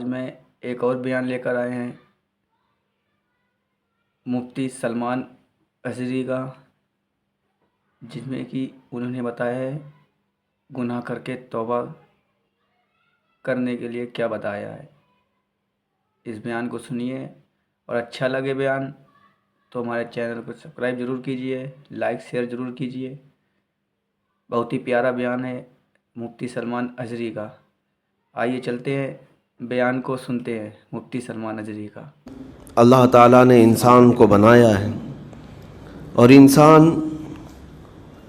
میں ایک اور بیان لے کر آئے ہیں مفتی سلمان ازہری کا، جس میں کہ انہوں نے بتایا ہے گناہ کر کے توبہ کرنے کے لیے کیا بتایا ہے۔ اس بیان کو سنیے اور اچھا لگے بیان تو ہمارے چینل کو سبسکرائب ضرور کیجیے، لائک شیئر ضرور کیجیے۔ بہت ہی پیارا بیان ہے مفتی سلمان ازہری کا۔ آئیے چلتے ہیں بیان کو سنتے ہیں مفتی سلمان ازہری کا۔ اللہ تعالیٰ نے انسان کو بنایا ہے اور انسان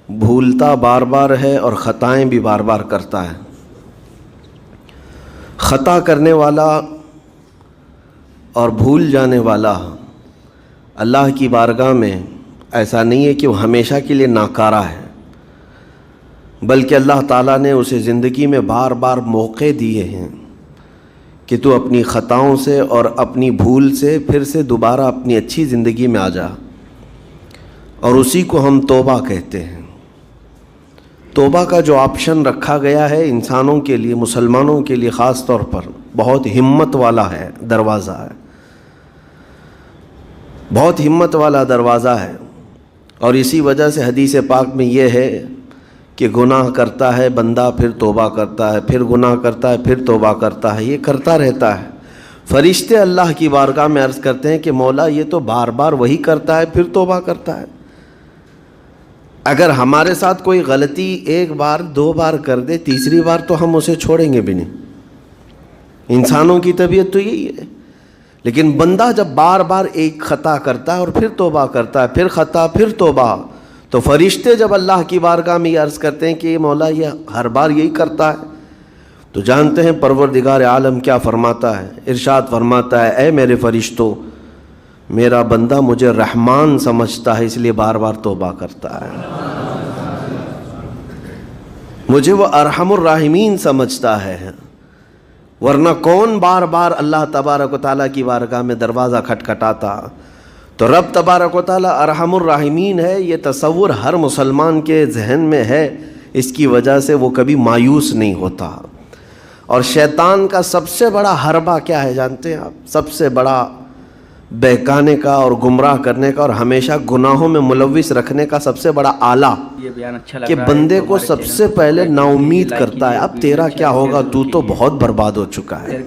بھولتا بار بار ہے اور خطائیں بھی بار بار کرتا ہے۔ خطا کرنے والا اور بھول جانے والا اللہ کی بارگاہ میں ایسا نہیں ہے کہ وہ ہمیشہ کے لیے ناکارہ ہے، بلکہ اللہ تعالیٰ نے اسے زندگی میں بار بار موقع دیے ہیں کہ تو اپنی خطاؤں سے اور اپنی بھول سے پھر سے دوبارہ اپنی اچھی زندگی میں آ جا، اور اسی کو ہم توبہ کہتے ہیں۔ توبہ کا جو آپشن رکھا گیا ہے انسانوں کے لیے، مسلمانوں کے لیے خاص طور پر بہت ہمت والا ہے، دروازہ ہے، بہت ہمت والا دروازہ ہے۔ اور اسی وجہ سے حدیث پاک میں یہ ہے کہ گناہ کرتا ہے بندہ، پھر توبہ کرتا ہے، پھر گناہ کرتا ہے، پھر توبہ کرتا ہے، یہ کرتا رہتا ہے۔ فرشتے اللہ کی بارگاہ میں عرض کرتے ہیں کہ مولا یہ تو بار بار وہی کرتا ہے، پھر توبہ کرتا ہے۔ اگر ہمارے ساتھ کوئی غلطی ایک بار دو بار کر دے، تیسری بار تو ہم اسے چھوڑیں گے بھی نہیں۔ انسانوں کی طبیعت تو یہی ہے۔ لیکن بندہ جب بار بار ایک خطا کرتا ہے اور پھر توبہ کرتا ہے، پھر خطا پھر توبہ، تو فرشتے جب اللہ کی بارگاہ میں یہ عرض کرتے ہیں کہ مولا یہ ہر بار یہی کرتا ہے، تو جانتے ہیں پروردگار عالم کیا فرماتا ہے۔ ارشاد فرماتا ہے اے میرے فرشتوں، میرا بندہ مجھے رحمان سمجھتا ہے، اس لیے بار بار توبہ کرتا ہے، مجھے وہ ارحم الراحمین سمجھتا ہے، ورنہ کون بار بار اللہ تبارک و تعالیٰ کی بارگاہ میں دروازہ کھٹکھٹاتا۔ تو رب تبارک و تعالیٰ ارحم الراحمین ہے، یہ تصور ہر مسلمان کے ذہن میں ہے، اس کی وجہ سے وہ کبھی مایوس نہیں ہوتا۔ اور شیطان کا سب سے بڑا حربہ کیا ہے جانتے ہیں آپ؟ سب سے بڑا بہکانے کا اور گمراہ کرنے کا اور ہمیشہ گناہوں میں ملوث رکھنے کا سب سے بڑا آلہ کہ بندے کو سب سے پہلے نا امید کرتا ہے، اب تیرا کیا ہوگا، تو بہت برباد ہو چکا ہے۔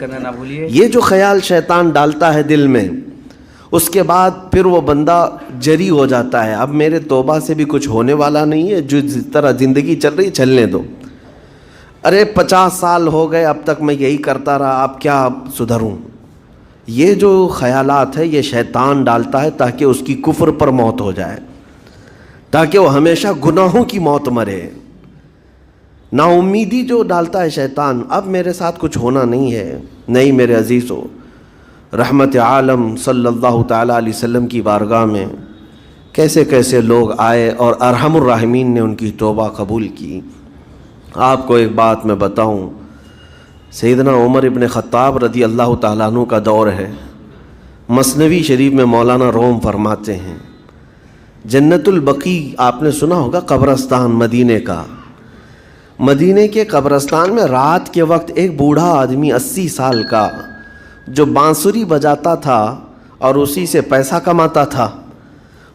یہ جو خیال شیطان ڈالتا ہے دل میں، اس کے بعد پھر وہ بندہ جری ہو جاتا ہے، اب میرے توبہ سے بھی کچھ ہونے والا نہیں ہے، جو جس طرح زندگی چل رہی چلنے دو، ارے 50 سال ہو گئے اب تک میں یہی کرتا رہا، اب کیا سدھروں۔ یہ جو خیالات ہے یہ شیطان ڈالتا ہے تاکہ اس کی کفر پر موت ہو جائے، تاکہ وہ ہمیشہ گناہوں کی موت مرے۔ نا امیدی جو ڈالتا ہے شیطان، اب میرے ساتھ کچھ ہونا نہیں ہے۔ نہیں میرے عزیزو، رحمت عالم صلی اللہ تعالیٰ علیہ وسلم کی بارگاہ میں کیسے کیسے لوگ آئے اور ارحم الراحمین نے ان کی توبہ قبول کی۔ آپ کو ایک بات میں بتاؤں، سیدنا عمر ابن خطاب رضی اللہ تعالیٰ عنہ کا دور ہے۔ مثنوی شریف میں مولانا روم فرماتے ہیں جنت البقیع، آپ نے سنا ہوگا قبرستان مدینے کا، مدینے کے قبرستان میں رات کے وقت ایک بوڑھا آدمی 80 سال کا جو بانسری بجاتا تھا اور اسی سے پیسہ کماتا تھا،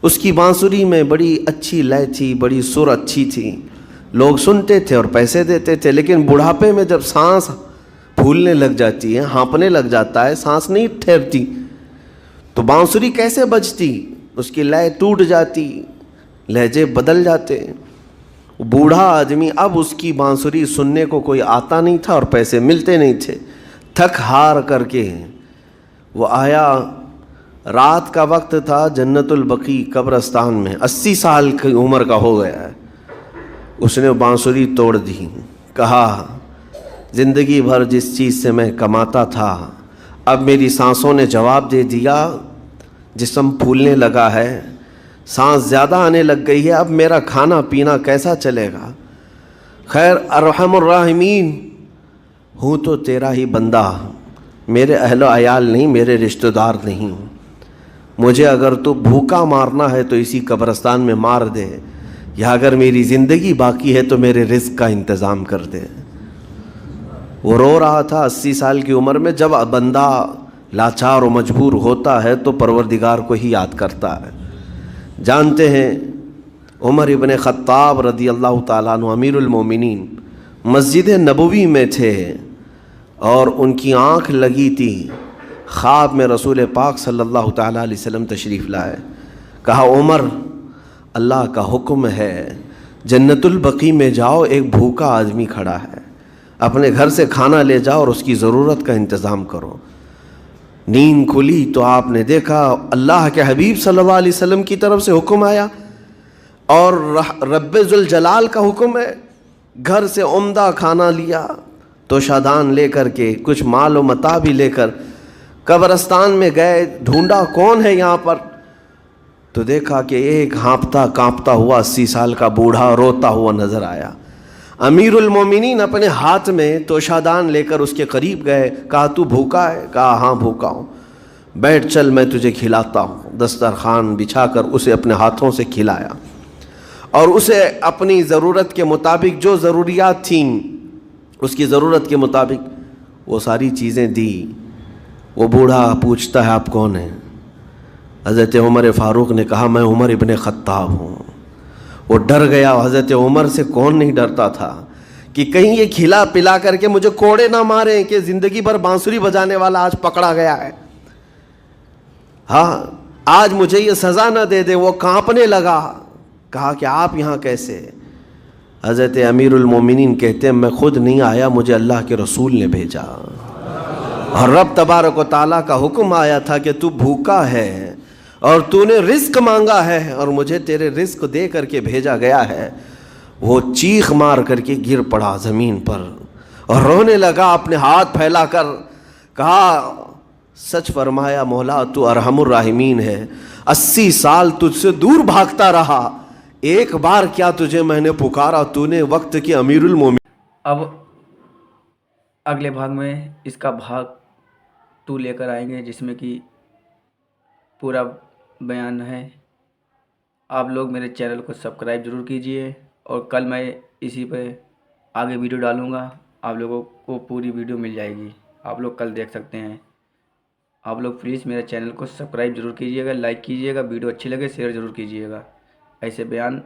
اس کی بانسری میں بڑی اچھی لے تھی، بڑی سر اچھی تھی، لوگ سنتے تھے اور پیسے دیتے تھے، لیکن بڑھاپے میں جب سانس پھولنے لگ جاتی ہے، ہانپنے لگ جاتا ہے، سانس نہیں ٹھہرتی، تو بانسری کیسے بجتی، اس کی لے ٹوٹ جاتی، لہجے بدل جاتے۔ بوڑھا آدمی اب اس کی بانسری سننے کو کوئی آتا نہیں تھا اور پیسے ملتے نہیں تھے، تھک ہار کر کے وہ آیا، رات کا وقت تھا، جنت البقیع قبرستان میں، 80 سال کی عمر کا ہو گیا ہے، اس نے بانسری توڑ دی، کہا زندگی بھر جس چیز سے میں کماتا تھا اب میری سانسوں نے جواب دے دیا، جسم پھولنے لگا ہے، سانس زیادہ آنے لگ گئی ہے، اب میرا کھانا پینا کیسا چلے گا؟ خیر ارحم الراحمین ہوں تو تیرا ہی بندہ، میرے اہل و عیال نہیں، میرے رشتہ دار نہیں، مجھے اگر تو بھوکا مارنا ہے تو اسی قبرستان میں مار دے، یا اگر میری زندگی باقی ہے تو میرے رزق کا انتظام کر دے۔ وہ رو رہا تھا 80 سال کی عمر میں. جب بندہ لاچار و مجبور ہوتا ہے تو پروردگار کو ہی یاد کرتا ہے. جانتے ہیں عمر ابن خطاب رضی اللہ تعالیٰ عنہ امیر المومنین مسجد نبوی میں تھے اور ان کی آنکھ لگی تھی. خواب میں رسول پاک صلی اللہ تعالیٰ علیہ وسلم تشریف لائے. کہا عمر اللہ کا حکم ہے جنت البقیع میں جاؤ, ایک بھوکا آدمی کھڑا ہے, اپنے گھر سے کھانا لے جاؤ اور اس کی ضرورت کا انتظام کرو. نیند کھلی تو آپ نے دیکھا اللہ کے حبیب صلی اللہ علیہ وسلم کی طرف سے حکم آیا اور رب ذوالجلال کا حکم ہے. گھر سے عمدہ کھانا لیا تو شادان لے کر کے کچھ مال و متاع بھی لے کر قبرستان میں گئے. ڈھونڈا کون ہے یہاں پر, تو دیکھا کہ ایک ہانپتا کانپتا ہوا 80 سال کا بوڑھا روتا ہوا نظر آیا. امیر المومنین اپنے ہاتھ میں توشادان لے کر اس کے قریب گئے. کہا تو بھوکا ہے؟ کہا ہاں بھوکا ہوں. بیٹھ چل میں تجھے کھلاتا ہوں. دسترخوان بچھا کر اسے اپنے ہاتھوں سے کھلایا اور اسے اپنی ضرورت کے مطابق جو ضروریات تھیں اس کی ضرورت کے مطابق وہ ساری چیزیں دی. وہ بوڑھا پوچھتا ہے آپ کون ہیں؟ حضرت عمر فاروق نے کہا میں عمر ابن خطاب ہوں. وہ ڈر گیا. حضرت عمر سے کون نہیں ڈرتا تھا کہ کہیں یہ کھلا پلا کر کے مجھے کوڑے نہ ماریں کہ زندگی بھر بانسری بجانے والا آج پکڑا گیا ہے, ہاں آج مجھے یہ سزا نہ دے دے. وہ کانپنے لگا. کہا کہ آپ یہاں کیسے؟ حضرت امیر المومنین کہتے ہیں میں خود نہیں آیا, مجھے اللہ کے رسول نے بھیجا اور رب تبارک و تعالیٰ کا حکم آیا تھا کہ تو بھوکا ہے اور تو نے رزق مانگا ہے اور مجھے تیرے رزق دے کر کے بھیجا گیا ہے. وہ چیخ مار کر کے گر پڑا زمین پر اور رونے لگا اپنے ہاتھ پھیلا کر. کہا سچ فرمایا مولا تو ارحم الراحمین ہے. 80 سال تجھ سے دور بھاگتا رہا, ایک بار کیا تجھے میں نے پکارا, تو نے وقت کی امیر المومنین. اب اگلے بھاگ میں اس کا بھاگ 2 لے کر آئیں گے جس میں کہ پورا بیان ہے. آپ لوگ میرے چینل کو سبسکرائب ضرور کیجئے اور کل میں اسی پہ آگے ویڈیو ڈالوں گا. آپ لوگوں کو پوری ویڈیو مل جائے گی, آپ لوگ کل دیکھ سکتے ہیں. آپ لوگ پلیز میرے چینل کو سبسکرائب ضرور کیجئے گا, لائک کیجئے گا, ویڈیو اچھی لگے شیئر ضرور کیجئے گا. ایسے بیان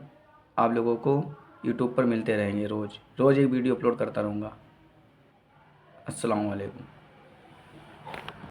آپ لوگوں کو یوٹیوب پر ملتے رہیں گے. روز ایک ویڈیو اپلوڈ کرتا رہوں گا. السلام علیکم.